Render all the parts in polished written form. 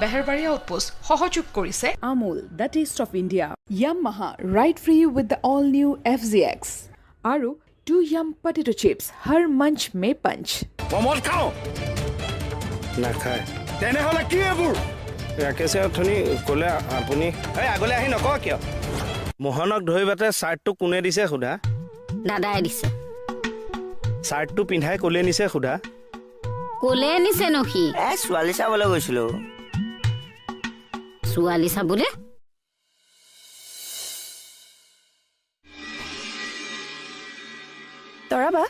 Beharbaria Outpost সহযোগ কৰিছে Amul, the taste of India. Yamaha, ride free with the all-new FZX. Aru 2 Yum potato chips, har munch mein punch. মমত খাও নাখায় তেনেহলে কি এইবোৰ ৰাকেশে অথনি ক'লে আপুনি এই আগলৈ আহি নকওঁ কিয় মোহনক ধৰিবাতে চাৰ্টটো কোনে দিছে সোধা দাদাই দিছে চাৰ্টটো পিন্ধাই ক'লে নিছে সোধা ক'লে নিছে নখি ছোৱালী চাবলৈ গৈছিলো ছোৱালী চাবলে তৰাবা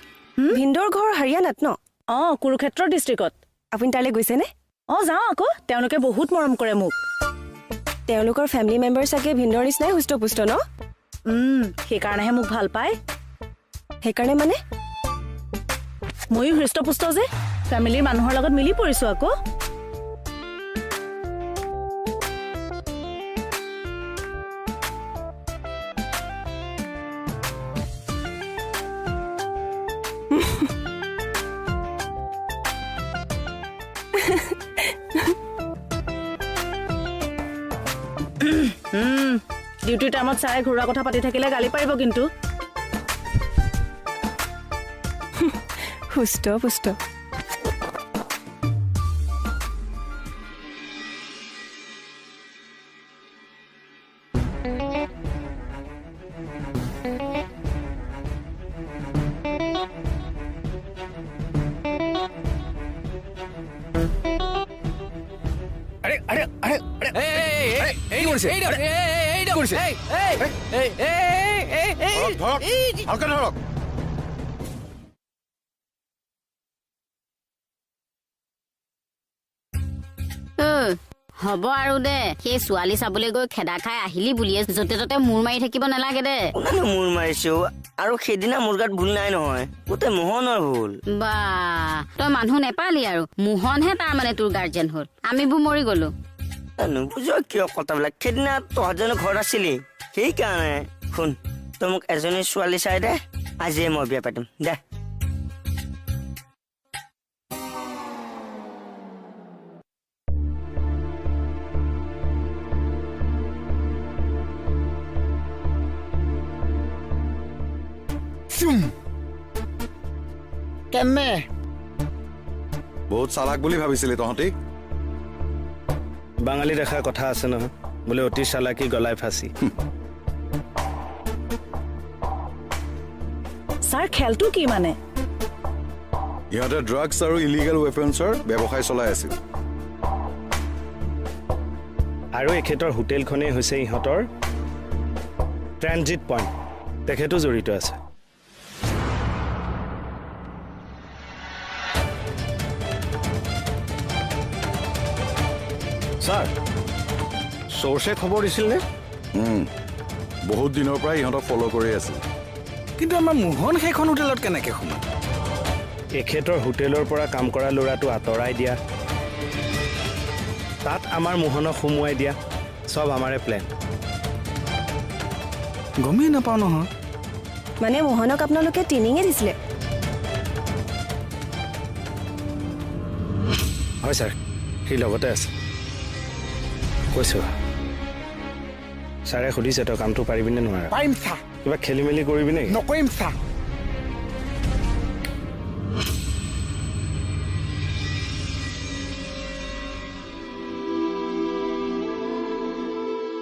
ভিন্দৰ ঘৰ হাৰিয়ানাত ন কুৰুক্ষেত্ৰ ডিষ্ট্ৰিক্টত আপুনি তালৈ গৈছেনে যাওঁ আকৌ তেওঁলোকে বহুত মৰম কৰে মোক তেওঁলোকৰ ফেমিলি মেম্বাৰ চাগে ভিন্দৰ নিচিনাই হুষ্টপুষ্ট ন সেইকাৰণেহে মোক ভাল পায় সেইকাৰণে মানে ময়ো হৃষ্টপুষ্ট যে ফেমিলিৰ মানুহৰ লগত মিলি পৰিছো আকৌ ডিউটি টাইমত চাই ঘূৰা কথা পাতি থাকিলে গালি পাৰিব কিন্তু হুষ্ট পুষ্ট হ'ব আৰু দে সেই ছোৱালী চাবলৈ গৈ খেদা খাই আহিলি বুলিয়ে য'তে ত'তে মূৰ মাৰি থাকিব নালাগে দে মূৰ মাৰিছো আৰু সেইদিনা মোৰ গাত ভুল নাই নহয় গোটেই মোহনৰ ভুল বা তই মানুহ নেপালি আৰু মোহনহে তাৰ মানে তোৰ গাৰ্জেন হ'ল আমিবোৰ মৰি গলো নুবুজো কিয় কথাবিলাক সেইদিনা তহঁতজনে ঘৰত আছিলি সেইকাৰণে শুন তই মোক এজনী ছোৱালী চাই দে আজিয়ে মই বিয়া পাতিম দে কেনে বহুত চালাক বুলি ভাবিছিলি তহঁতি বাঙালী দেখাৰ কথা আছে নহয় বোলে অতি চালাকি গলাই ফাঁচি ছাৰ খেলটো কি মানে ইহঁতে ড্ৰাগছ আৰু ইলিগেল ৱেপনছৰ ব্যৱসায় চলাই আছিল আৰু এখেতৰ হোটেলখনেই হৈছে ইহঁতৰ ট্ৰানজিট পইণ্ট তেখেতো জড়িত আছে ছাৰ চ'ৰ্চে খবৰ দিছিল নে বহুত দিনৰ পৰা ইহঁতক ফ'ল' কৰি আছিল কিন্তু আমাৰ মোহন সেইখন হোটেলত কেনেকৈ সোমাল এখেতৰ হোটেলৰ পৰা কাম কৰা ল'ৰাটো আঁতৰাই দিয়া তাত আমাৰ মোহনক সোমোৱাই দিয়া চব আমাৰে প্লেন গমেই নাপাওঁ নহয় মানে মোহনক আপোনালোকে ট্ৰেইনিঙে দিছিলে হয় ছাৰ সি লগতে আছে কৈছো ছাৰে সুধিছে তই কামটো পাৰিবিনে নোৱাৰা পাৰিম চা কিবা খেলি মেলি কৰিবি নেকি নকৰিম চা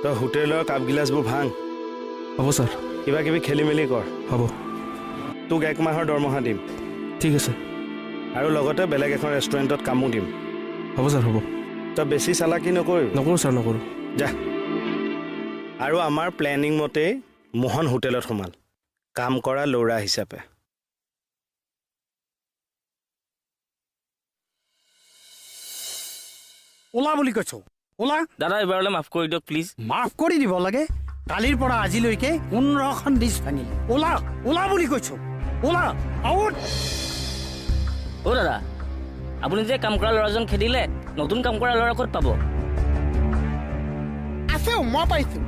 তই হোটেলৰ কাপগিলাচবোৰ ভাং হ'ব ছাৰ কিবা কিবি খেলি মেলি কৰ হ'ব তোক 1 মাহৰ দৰমহা দিম ঠিক আছে আৰু লগতে বেলেগ এখন ৰেষ্টুৰেণ্টত কামো দিম হ'ব ছাৰ হ'ব তই বেছি চালাকি নকৰিবি নকৰোঁ ছাৰ নকৰোঁ যা আৰু আমাৰ প্লেনিং মতে মোহন হোটেলত সোমাল কাম কৰা ল'ৰা হিচাপে ওলা বুলি কৈছো ওলা দাদা এবাৰলৈ মাফ কৰি দিয়ক প্লিজ মাফ কৰি দিব লাগে কালিৰ পৰা আজিলৈকে 15খন ডিছ ভাঙিলে ওলা ওলা বুলি কৈছো ওলা আউট অ' দাদা আপুনি যে কাম কৰা ল'ৰাজন খেদিলে নতুন কাম কৰা ল'ৰা ক'ত পাব আছে মই পাইছো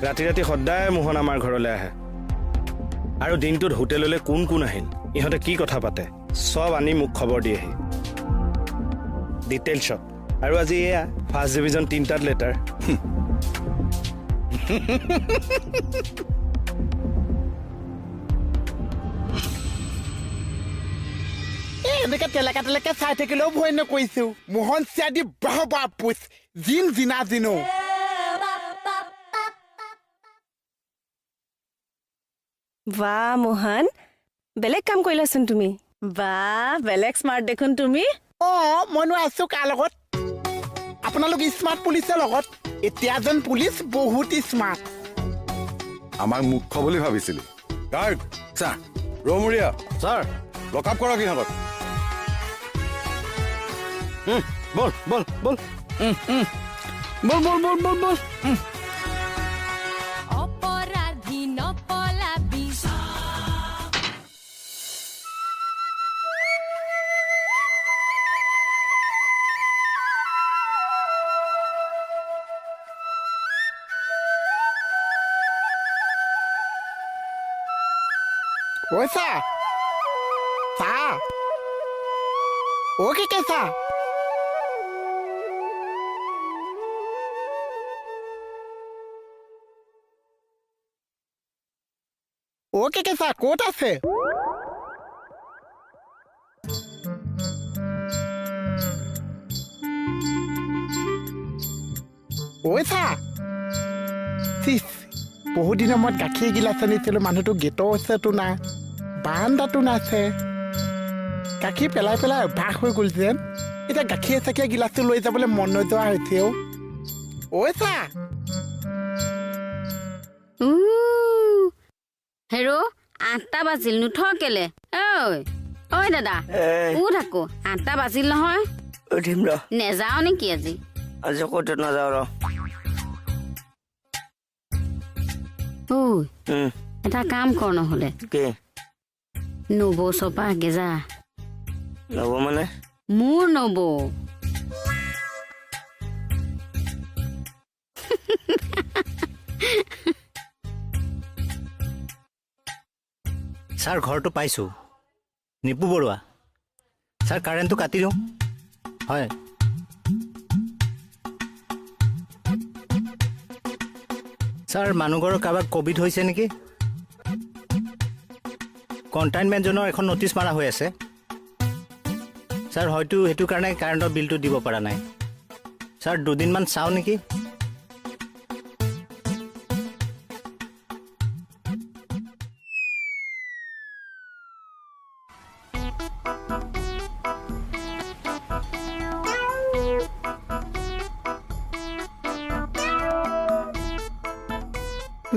ৰাতি ৰাতি সদায় মোহন আমাৰ ঘৰলৈ আহে আৰু দিনটোত হোটেললৈ কোন কোন আহিল ইহঁতে কি কথা পাতে চব আনি মোক খবৰ দিয়েহি ডিটেইল চব আৰু আজি এয়া ফাৰ্ষ্ট ডিভিজন 3টাত লেটাৰ এনেকে তেলেকা চাই থাকিলেও ভয় নকৰিছো মোহন চিয়াদি বাহ বাপুচ জিন জিনা জিনো বাহ মোহন বেলেগ কাম কৰিলাচোন তুমি বা বেলেগ স্মাৰ্ট দেখোন তুমি মইনো আছো কাৰ লগত আপোনালোক স্মাৰ্ট পুলিচৰ লগত এতিয়া যেন পুলিচ বহুত স্মাৰ্ট আমাক মুখ্য বুলি ভাবিছিলি গাৰ্ড ছাৰ ৰমুৰীয়া ছাৰ লকআপ কৰক ইহঁতক বল বল বল বল বল বল বল বল অপৰাধী নপলাবি ঐ চা চা অ' কি কেঁচা অ' কি কেঁচা ক'ত আছে ঐ চা বহুত দিনৰ মূৰত গাখীৰ গিলাচ আনিছিলো মানুহটো গেটৰ ওচৰতো নাই বাৰান্দাতো নাছে গাখীৰ পেলাই পেলাই অভ্যাস হৈ গ'ল যেন এতিয়া গাখীৰ চাখীৰ গিলাচটো লৈ যাবলৈ মন নোযোৱা হৈছে ঐ চা হেৰ 8টা বাজিল নুঠ কেলে ঐ দাদা উঠ আকৌ 8টা বাজিল নহয় উঠিম ৰ নেযাও নেকি আজি আজি ক'তো নাযাওঁ ৰ এটা কাম কৰ নহ'লে কি নবৌ চপা গেজা নব মানে মোৰ নবৌ ছাৰ ঘৰটো পাইছোঁ নিপু বৰুৱা ছাৰ কাৰেণ্টটো কাটি দিওঁ হয় ছাৰ মানুহঘৰৰ কাৰোবাক ক'ভিড হৈছে নেকি কণ্টেইনমেণ্ট জোনৰ এখন ন'টিছ মাৰা হৈ আছে ছাৰ হয়তো সেইটো কাৰণে কাৰেণ্টৰ বিলটো দিব পৰা নাই ছাৰ দুদিনমান চাওঁ নেকি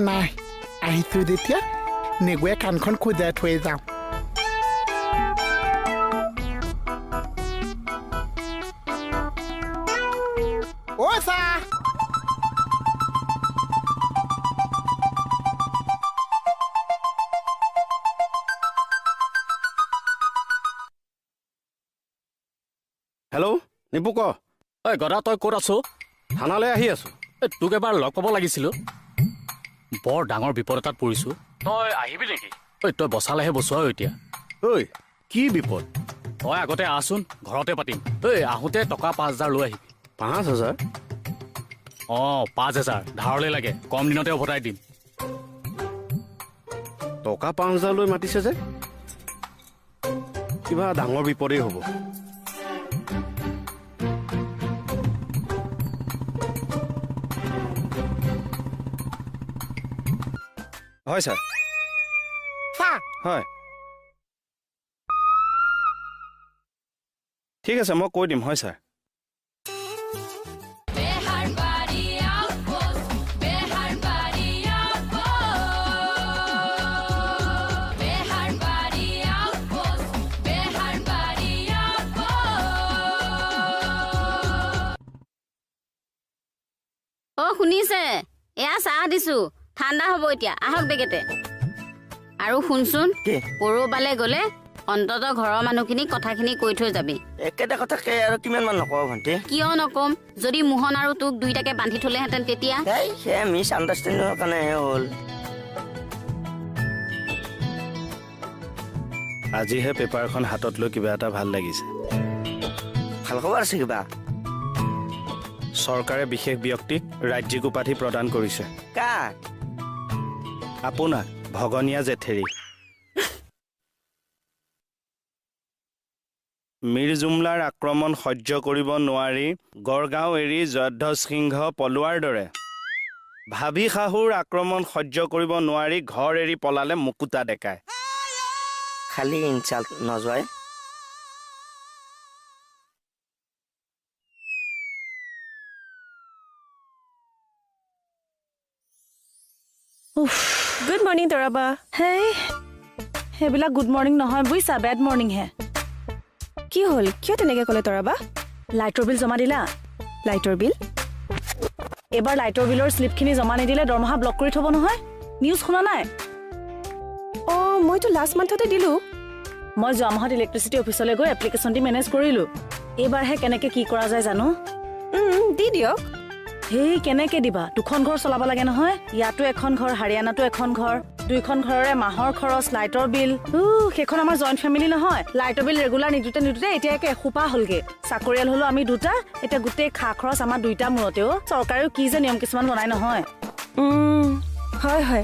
নাই আহিছোঁ যেতিয়া নেগুৱে কাণখন খোজাই থৈ যাওঁ অ' চা হেল্ল' নিপু ক ঐ গদা তই ক'ত আছ থানালৈ আহি আছো তোক এবাৰ লগ পাব লাগিছিল বৰ ডাঙৰ বিপদ এটাত পৰিছো তই আহিবি নেকি ঐ তই বচালেহে বচোৱা এতিয়া ঐ কি বিপদ তই আগতে আহচোন ঘৰতে পাতিম আহোঁতে টকা 5,000 লৈ আহিবি 5,000 5,000 ধাৰলৈ লাগে কম দিনতে উভতাই দিম টকা 5,000 লৈ মাতিছে যে কিবা ডাঙৰ বিপদেই হ'ব হয় ছাৰ হয় ঠিক আছে মই কৈ দিম হয় sir Beharbaari outpost, Beharbaari outpost, Beharbaari outpost, Beharbaari outpost. অ শুনিছে এয়া চাহ দিছো ঠাণ্ডা হ'ব এতিয়া আহক বেগেতে আৰু শুনচোন কি? কৰবালে গ'লে অন্তত ঘৰৰ মানুহখিনিক কথাখিনি কৈ থৈ যাবি একেটা কথাকে আৰু কিমান মান নকওঁ ভণ্টি কিয় নকম যদি মোহন আৰু তোক দুইটাকে বান্ধি থলেহেঁতেন তেতিয়া সেয়া মিছ আণ্ডাৰষ্টেণ্ডিঙৰ কাৰণেহে হ'ল আজিহে পেপাৰখন হাতত লৈ কিবা এটা ভাল লাগিছে ভাল খবৰ আছে কিবা চৰকাৰে বিশেষ ব্যক্তিক ৰাজ্যিক উপাধি প্ৰদান কৰিছে কাক আপোনাক ভগনীয়া জেঠেৰী মীৰ জুমলাৰ আক্ৰমণ সহ্য কৰিব নোৱাৰি গড়গাঁও এৰি জয়ধ্বজ সিংহ পলোৱাৰ দৰে ভাবি শাহুৰ আক্ৰমণ সহ্য কৰিব নোৱাৰি ঘৰ এৰি পলালে মুকুতা ডেকায় খালি ইনচাল্ট নজয় গুড মৰ্ণিং তৰাবা হেই সেইবিলাক গুড মৰ্ণিং নহয় বুজিছা বেড মৰ্ণিং হে কি হ'ল কিয় তেনেকে ক'লে তৰাবা লাইটৰ বিল জমা দিলা লাইটৰ বিল এবাৰ লাইটৰ বিলৰ শ্লিপখিনি জমা নিদিলে দৰমহা ব্লক কৰি থ'ব নহয় নিউজ শুনা নাই অঁ মইতো লাষ্ট মান্থতে দিলোঁ মই যোৱা মাহত ইলেক্ট্ৰিচিটি অফিচলৈ গৈ এপ্লিকেশ্যন দি মেনেজ কৰিলোঁ এইবাৰহে কেনেকৈ কি কৰা যায় জানো দি দিয়ক হেই কেনেকৈ দিবা দুখন ঘৰ চলাব লাগে নহয় ইয়াতো এখন ঘৰ হাৰিয়ানাতো এখন ঘৰ দুইখন ঘৰৰে মাহৰ খৰচ লাইটৰ বিল সেইখন আমাৰ জইণ্ট ফেমিলি নহয় লাইটৰ বিল ৰেগুলাৰ নিদোতে এতিয়া একে এসোপা হ'লগে চাকৰিয়াল হ'লো আমি দুটা এতিয়া গোটেই খা খৰচ আমাৰ দুইটা মূৰতেও চৰকাৰেও কি যে নিয়ম কিছুমান বনাই নহয় হয় হয়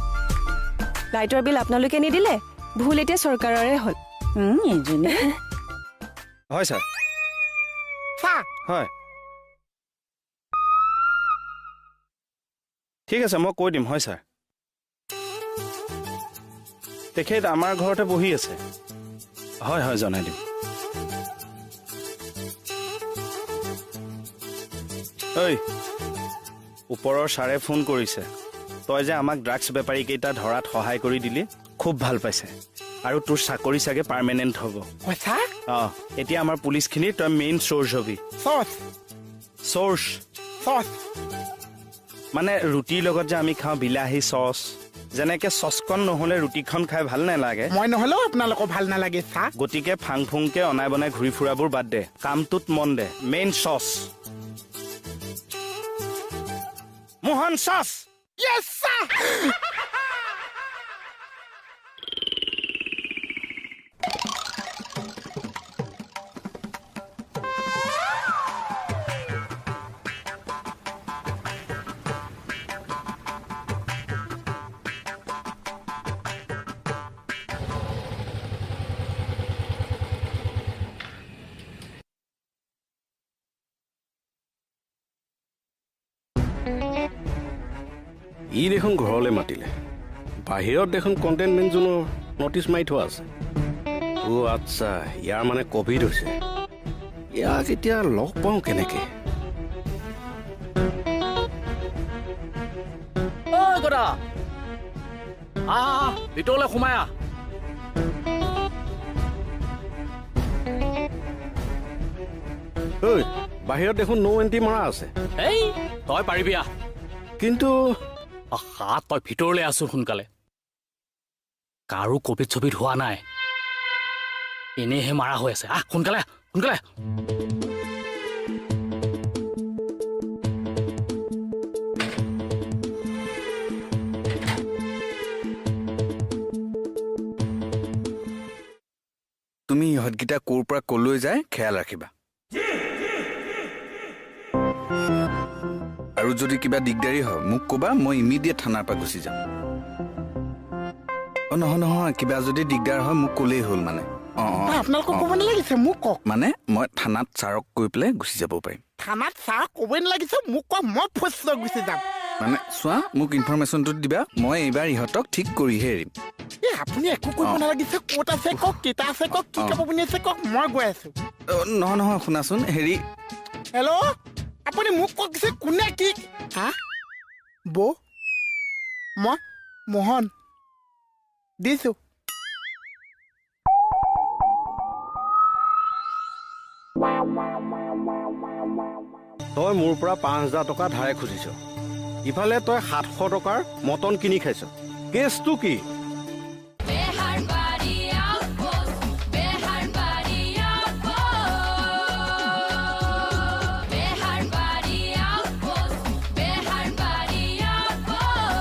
লাইটৰ বিল আপোনালোকে নিদিলে ভুল এতিয়া চৰকাৰৰে হ'ল এইজনী হয় ছাৰ হয় ঠিক আছে মই কৈ দিম হয় ছাৰ তেখেত আমাৰ ঘৰতে বহি আছে হয় হয় জনাই দিম ঐ ওপৰৰ ছাৰে ফোন কৰিছে তই যে আমাক ড্ৰাগছ বেপাৰীকেইটা ধৰাত সহায় কৰি দিলি খুব ভাল পাইছে আৰু তোৰ চাকৰি চাগে পাৰ্মানেণ্ট হ'ব এতিয়া আমাৰ পুলিচখিনিৰ তই মেইন চ'ৰ্চ হবি চ'ৰ্চ মানে ৰুটিৰ লগত যে আমি খাওঁ বিলাহী চচ যেনেকে চচকণ নহলে ৰুটিখন খাই ভাল নালাগে মই নহলেও আপোনালোকৰ ভাল নালাগে চাহ গতিকে ফাং ফুংকে অনাই বনাই ঘূৰি ফুৰাবোৰ বাদ দে কামটোত মন দে মেইন চচ মোহন চচ ই দেখোন ঘৰলৈ মাতিলে বাহিৰত দেখোন কণ্টেইনমেণ্ট জোনৰ নটিচ মাৰি থোৱা আছে আচ্ছা ইয়াৰ মানে কভিড হৈছে ইয়াক এতিয়া লগ পাওঁ কেনেকে ভিতৰলৈ সোমাই আহ ঐ বাহিৰত দেখোন নো এণ্ট্ৰি মৰা আছে এই তই পাৰিবি আহ কিন্তু তই ভিতৰলৈ আছো সোনকালে কাৰো কভিড ছভিড হোৱা নাই এনেহে মাৰা হৈ আছে আহ সোনকালে সোনকালে তুমি ইহঁতকেইটা ক'ৰ পৰা ক'লৈ যায় খেয়াল ৰাখিবা আৰু যদি কিবা দিগদাৰী হয় মোক ক'বা মই ইমিডিয়েট থানাৰ পৰা গুচি যাম নহয় কিবা যদি দিগদাৰ হয় মোক ক'লেই হ'ল মানে আপোনালোকক ক'ব নালাগিছে মোক কওক মানে মই থানাত ছাৰক কৈ পেলাই গুচি যাব পাৰিম থানাত ছাৰক ক'বই নালাগিছে মোক কওক মই ফচ লৈ গুচি যাম মানে চোৱা মোক ইনফৰমেশ্যনটো দিবা মই এইবাৰ ইহঁতক ঠিক কৰিহে এৰিম আপুনি একো কৰিব নালাগিছে ক'ত আছে কওক কেইটা আছে কওক কি কাপোৰ পিন্ধি আছে কওক মই গৈ আছো নহয় নহয় শুনাচোন হেৰি হেল্ল' আপুনি মোক কওকছে কোনে কি হা বৌ মই মোহন দিছো তই মোৰ পৰা 5,000 টকা ধাৰে খুজিছ ইফালে তই 700 টকাৰ মটন কিনি খাইছ কেছটো কি Beharbaari outpost, Beharbaari outpost, Beharbaari outpost, Beharbaari outpost.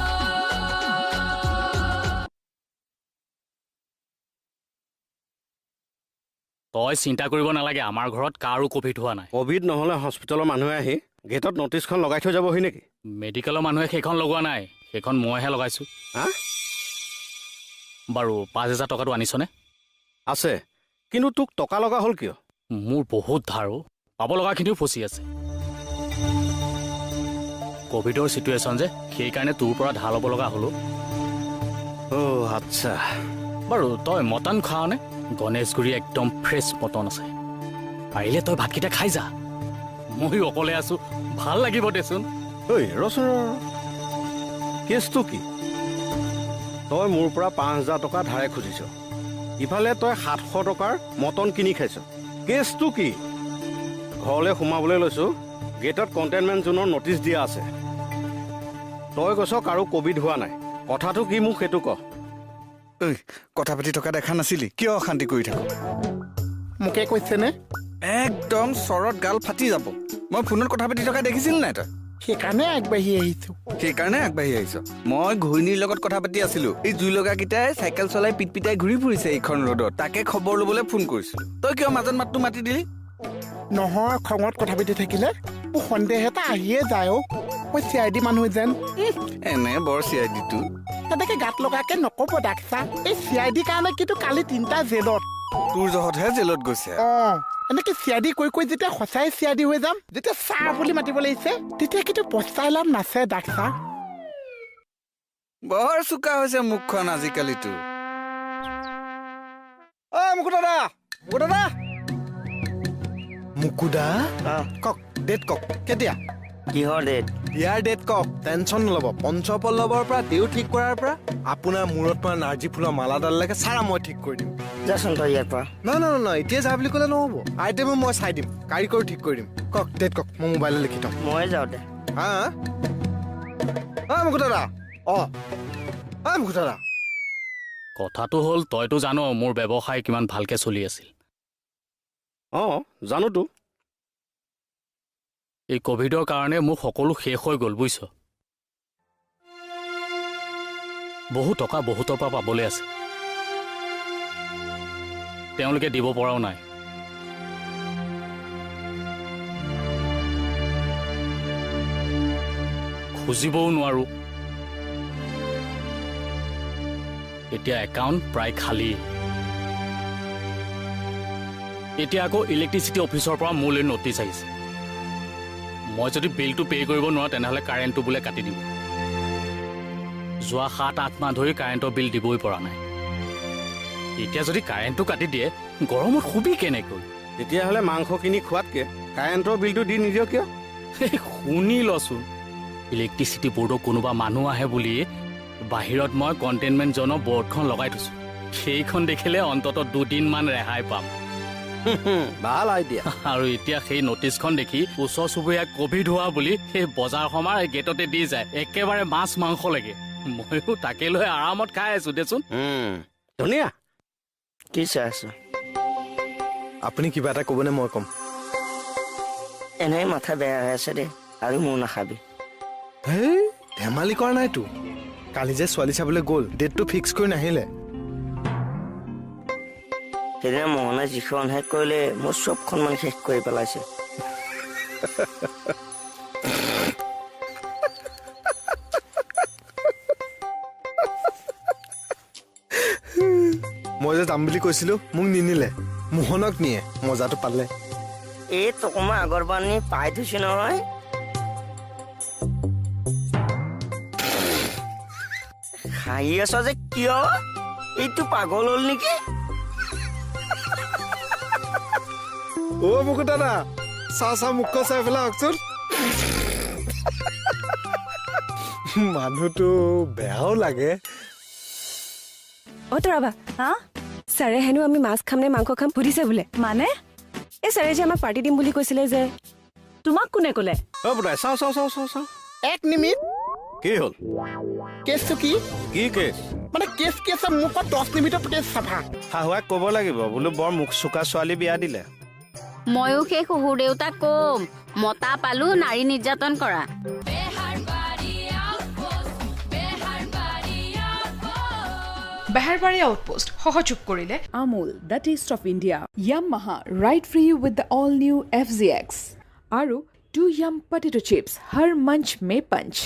তই চিন্তা কৰিব নালাগে আমাৰ ঘৰত কাৰো কভিড হোৱা নাই কভিড নহ'লে হস্পিটেলৰ মানুহে আহি গেটত নটিছখন লগাই থৈ যাবহি নেকি মেডিকেলৰ মানুহে সেইখন লগোৱা নাই সেইখন মইহে লগাইছো হা বাৰু 5,000 টকাটো আনিছনে আছে কিন্তু তোক টকা লগা হ'ল কিয় মোৰ বহুত ধাৰ পাব লগাখিনিও ফচি আছে কভিডৰ চিটুৱেশ্যন যে সেইকাৰণে তোৰ পৰা ধাৰ ল'ব লগা হ'লো আচ্ছা বাৰু তই মটন খাৱনে গণেশগুৰি একদম ফ্ৰেছ মটন আছে পাৰিলে তই ভাতকেইটা খাই যা ময়ো অকলে আছো ভাল লাগিব দেচোন ঐ ৰচোন কেছটো কি তই মোৰ পৰা 5,000 টকা ধাৰে খুজিছ ইফালে তই 700 টকাৰ মটন কিনি খাইছ কেছটো কি ঘৰলৈ সোমাবলৈ লৈছো গেটত কণ্টেইনমেণ্ট জোনৰ নটিচ দিয়া আছে তই কৈছ কাৰো কভিড হোৱা নাই কথাটো কি মোক সেইটো ক ঐ কথা পাতি থকা দেখা নাছিলি কিয় অশান্তি কৰি থাক মোকে কৈছেনে একদম চৰত গাল ফাটি যাব মই ফোনত কথা পাতি থকা দেখিছিল নাই তই সেইকাৰণে আগবাঢ়ি আহিছো সেইকাৰণে আগবাঢ়ি আহিছ মই ঘৈণীৰ লগত কথা পাতি আছিলো এই জুই লগাকেইটাই চাইকেল চলাই পিটপিটাই ঘূৰি ফুৰিছে এইখন ৰ'দত তাকে খবৰ ল'বলৈ ফোন কৰিছিলো তই কিয় মাজত মাতটো মাতি দিলি নহয় খঙত কথা পাতি থাকিলে মোৰ সন্দেহ এটা আহিয়ে যায় মই চি আই ডি মানুহ যেন এনে বৰ চি আই ডিটো তেনেকে গাত লগাকে নকব ডাক্তাৰ এই চি আই ডি কাৰণে কিন্তু কালি 3টা জেলত তোৰ জহতহে জেলত গৈছে এনেকে চি আই ডি কৈ যেতিয়া সঁচাই চি আই ডি হৈ যাম যেতিয়া চাহ বুলি মাতিব লাগিছে তেতিয়া কিন্তু পস্তাই লাভ নাছে ডাক্তাৰ বৰ চোকা হৈছে মুখখন আজিকালিতো মুকুদা কক ডেট কক কেতিয়া কিহৰ ডেট ইয়াৰ ডেট কক টেনশ্যন নল'ব পঞ্চপল্লৱৰ পৰা দেউ ঠিক কৰাৰ পৰা আপোনাৰ মূৰত পৰা নাৰ্জী ফুলৰ মালাডাললৈকে চাৰা মই ঠিক কৰি দিম যাচোন তই ইয়াৰ পৰা নহয় এতিয়া যা বুলি ক'লে নহ'ব আইটেমো মই চাই দিম কাৰিকৰ ঠিক কৰি দিম কক ডেট কক মই মোবাইলত লিখি থম মই যাওঁ দে হা মুকুদাদা মুকুদাদা কথাটো হ'ল তইতো জানো মোৰ ব্যৱসায় কিমান ভালকে চলি আছিল জানোতো এই কভিডৰ কাৰণে মোৰ সকলো শেষ হৈ গ'ল বুজিছ বহু টকা বহুতৰ পৰা পাবলৈ আছে তেওঁলোকে দিব পৰাও নাই খুজিবও নোৱাৰো এতিয়া একাউণ্ট প্ৰায় খালী এতিয়া আকৌ ইলেক্ট্ৰিচিটি অফিচৰ পৰা মোলৈ নটিচ আহিছে মই যদি বিলটো পে' কৰিব নোৱাৰো তেনেহ'লে কাৰেণ্টটো বোলে কাটি দিব যোৱা 7-8 মাহ ধৰি কাৰেণ্টৰ বিল দিবই পৰা নাই এতিয়া যদি কাৰেণ্টটো কাটি দিয়ে গৰমত শুবি কেনেকৈ তেতিয়াহ'লে মাংস কিনি খোৱাতকে কাৰেণ্টৰ বিলটো দি নিদিয় কিয় শুনি লচোন ইলেক্ট্ৰিচিটি বৰ্ডৰ কোনোবা মানুহ আহে বুলি বাহিৰত মই কণ্টেইনমেণ্ট জ'নৰ বৰ্ডখন লগাই থৈছো সেইখন দেখিলে অন্ততঃ 2 দিনমান ৰেহাই পাম ভাল আইডিয়া আৰু এতিয়া সেই নটিচখন দেখি ওচৰ চুবুৰীয়া কভিড হোৱা বুলি সেই বজাৰ সমাৰ গেটতে দি যায় একেবাৰে মাছ মাংস লাগে ময়ো তাকে লৈ আৰামত খাই আছো দেচোন ধুনীয়া কি চাই আছো আপুনি কিবা এটা ক'বনে মই ক'ম এনেই মাথা বেয়া হৈ আছে দে আৰু মোৰ নাখাবি হেই ধেমালি কৰা নাইতো কালি যে ছোৱালী চাবলৈ গ'ল ডেটটো ফিক্স কৰি নাহিলে সেইদিনা মোহনে যিখন শেষ কৰিলে মোৰ চবখন মানে শেষ কৰি পেলাইছে মই যে যাম বুলি কৈছিলো মোক নিনিলে মোহনক নিয়ে মজাটো পালে এই টকমা আগৰবাৰ নি পাই থৈছো নহয় হাঁহি আছ যে কিয় এইটো পাগল হ'ল নেকি অ মুকুট দাদা চা মুখ চাই পেলাই আহকচোন মানুহটো বেয়াও লাগে অ তৰাবা হা ছাৰে হেনো আমি মাছ খাম নে মাংস খাম সুধিছে বোলে মানে এই ছাৰে যে আমাক পাৰ্টি দিম বুলি কৈছিলে যে তোমাক কোনে ক'লে অ বুঢ়াই চাওঁ এক নিমিট কি হ'ল কেছটো কি কি কেছ মানে কেছ কি আছে মোক 10 নিমিটৰ কেছ চাফা শাহুৱাক ক'ব লাগিব বোলো বৰ মুখ চোকা ছোৱালী বিয়া দিলে ময়ো সেই শহুৰ দেউতাক কম মতা পালো নাৰী নিৰ্যাতন কৰা Beharbaria Outpost সহযোগ কৰিলে Amul, the taste of India, Yamaha, ride free with the all-new FZX, আৰু 2 Yum potato chips, har munch mein punch.